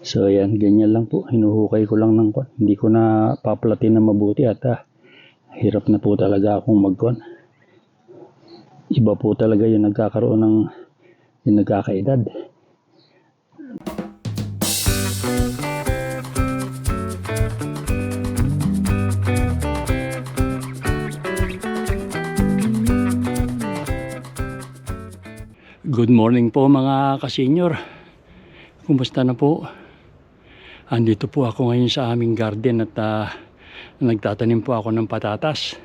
So ayan, ganyan lang po. Hinuhukay ko lang ng kwan. Hindi ko na paplatin na mabuti at hirap na po talaga akong magkwan. Iba po talaga yung nagkakaroon ng yung nagkakaedad. Good morning po mga kasenyor. Kumusta na po? Andito po ako ngayon sa aming garden at nagtatanim po ako ng patatas.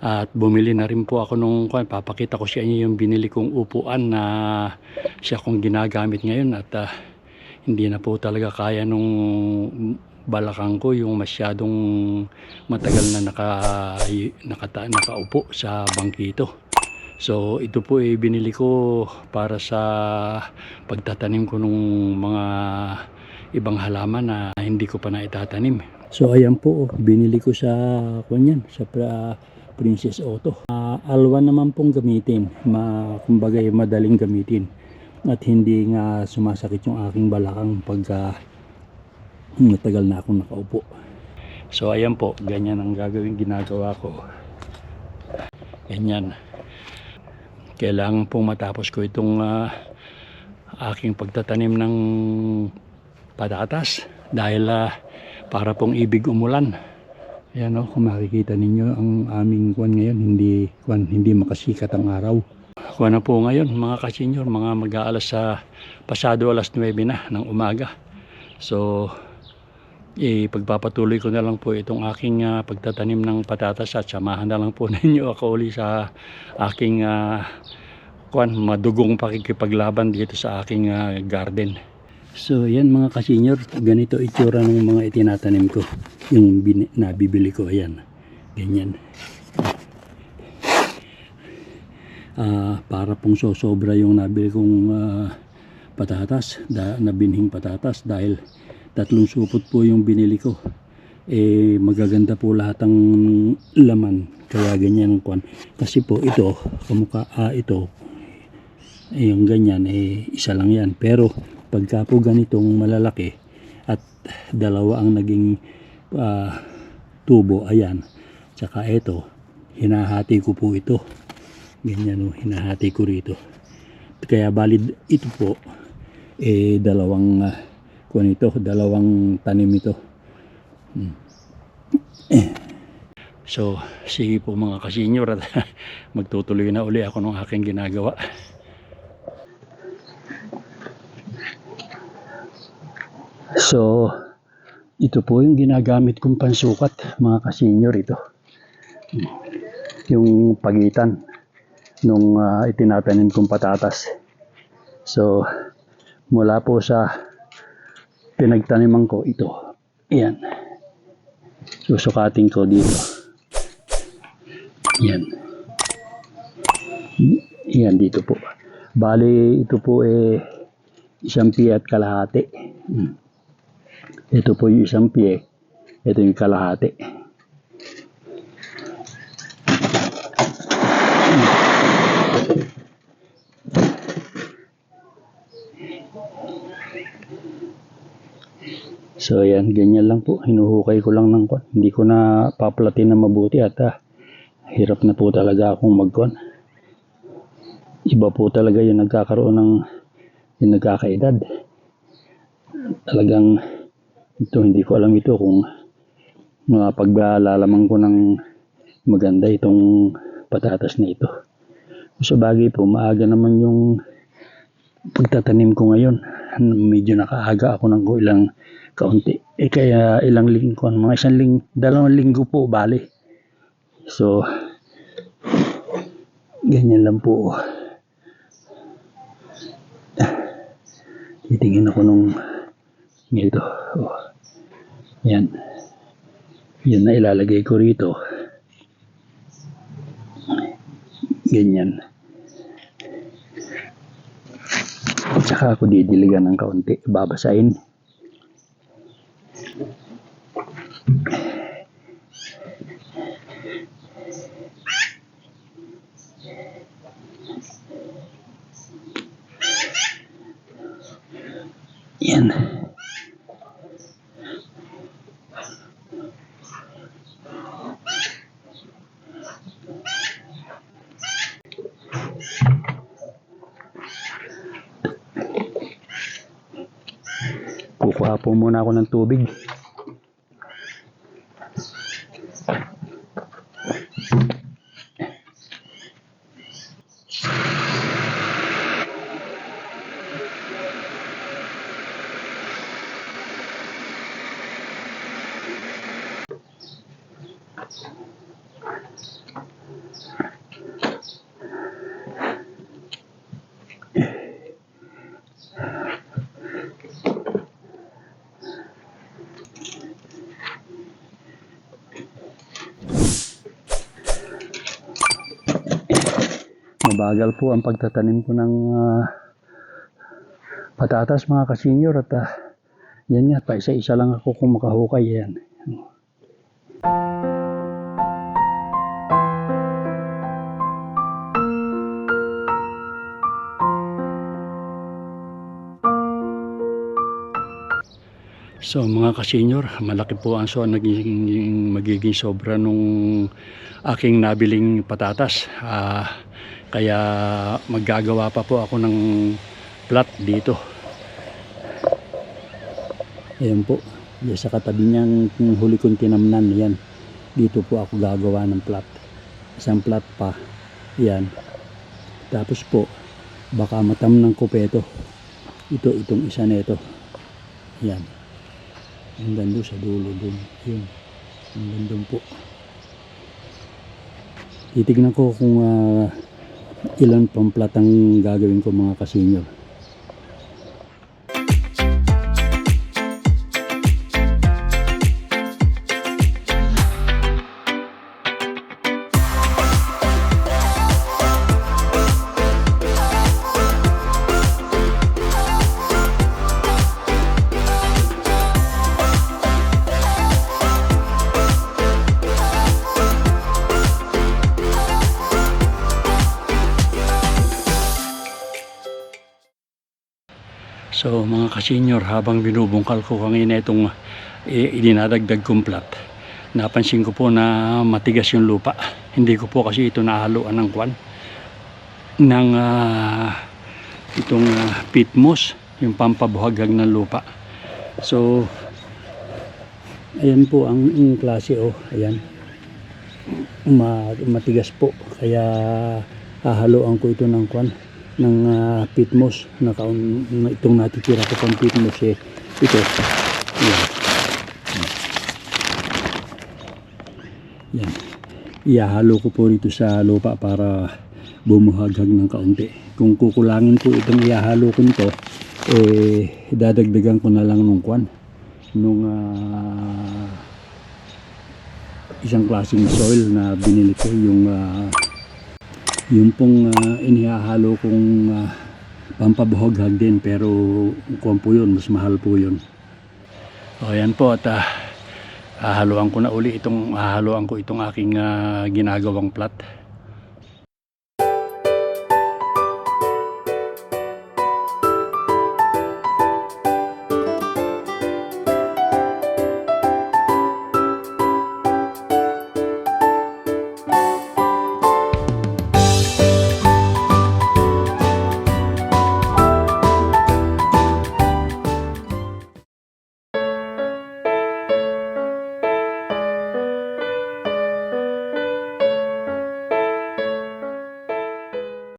At bumili na rin po ako nung, papakita ko sa inyo yung binili kong upuan na siya kong ginagamit ngayon. At hindi na po talaga kaya nung balakang ko yung masyadong matagal na nakaupo sa bangkito. So ito po ay binili ko para sa pagtatanim ko ng mga ibang halaman na hindi ko pa na itatanim. So ayan po, binili ko sa kunyan, sa Princess Auto. Alwan naman pong gamitin, kumbaga madaling gamitin at hindi nga sumasakit yung aking balakang pagka matagal na akong nakaupo. So ayan po, ganyan ang ginagawa ko. Ganyan. Kailangan pong matapos ko itong aking pagtatanim ng patatas dahil para pong ibig umulan. Ayan o, kung makikita ninyo ang aming kwan ngayon, hindi makasikat ang araw. Kwan na po ngayon mga kasenyor, mga mag-aalas pasado alas 9 na ng umaga. So pagpapatuloy ko na lang po itong aking pagtatanim ng patatas at samahan na lang po ninyo ako uli sa aking madugong pakikipaglaban dito sa aking garden. So yan mga kasenyor, ganito itsura ng mga itinatanim ko, yung nabibili ko. Ayan, ganyan. Para pong sosobra yung nabili kong patatas, nabinhing patatas dahil 3 supot po yung binili ko. Magaganda po lahat ng laman, kaya ganyan kwan. Kasi po ito, ito yung ganyan isa lang yan, pero pagka po ganitong malalaki at dalawa ang naging tubo, ayan, tsaka ito, hinahati ko po ito, ganyan o, hinahati ko rito, kaya valid ito po dalawang dalawang tanim ito. So sige po mga kasenyor, at magtutuloy na uli ako ng aking ginagawa. So ito po yung ginagamit kong pansukat mga kasenyor, ito yung pagitan nung itinatanim kong patatas. So mula po sa pinagtaniman ko ito, yan, susukatin ko dito, yan dito po, bali ito po 1 pie at kalahati. Ito po yung 1 pie, ito yung kalahati. So ayan, ganyan lang po. Hinuhukay ko lang ng kwan. Hindi ko na paplatin na mabuti at hirap na po talaga akong magkwan. Iba po talaga yung nagkakaroon ng yung nagkakaedad. Talagang ito, hindi ko alam ito kung paglalaman ko ng maganda itong patatas na ito. Sa bagay po, maaga naman yung pagtatanim ko ngayon. Medyo nakaaga ako ng ilang kaunti. Kaya ilang linggo, mga 2 linggo po bali. So ganyan lang po. Titingin ako nung ito. Yan. Yan na ilalagay ko rito. Ganyan. Tsaka ako didiligan ng kaunti. Babasahin. Yan. Kukuha po muna ako ng tubig. Mabagal po ang pagtatanim ko ng patatas mga ka-senior at yan nga, pa isa-isa lang ako kung makahukay yan. So mga ka-senior, malaki po ang magiging sobra nung aking nabiling patatas. Kaya maggagawa pa po ako ng plat dito. Ayan po, yan sa katabi niyang huli kong tinamnan, yan. Dito po ako gagawa ng plat. Isang plat pa, yan. Tapos po, baka matamnang ko pa ito. Itong isa na ito. Yan. Hanggang doon sa dulo doon. Yun. Hanggang doon po. Titignan ko kung ilan pang plat ang gagawin ko mga ka-senior. So mga ka-senior, habang binubungkal ko kanina itong idinadagdag kong plat, napansin ko po na matigas yung lupa. Hindi ko po kasi ito nahaluan ng kwan ng itong peat moss, yung pampabuhaghag ng lupa. So ayan po ang klase, oh, ayan, matigas po, kaya hahaluan ko ito ng kwan ng peat moss na itong natitira ko pang peat moss, ito yan. Yan, ihahalo ko po dito sa lupa para bumuhaghag ng kaunti. Kung kukulangin po itong ihahalo ko nito, dadagdagan ko na lang nung kwan, nung isang klaseng soil na binili ko, yung pong inihahalo kong pampabuhaghag din, pero kung po yun, mas mahal po yun. O yan po, at hahaluan ko na uli hahaluan ko itong aking ginagawang plat.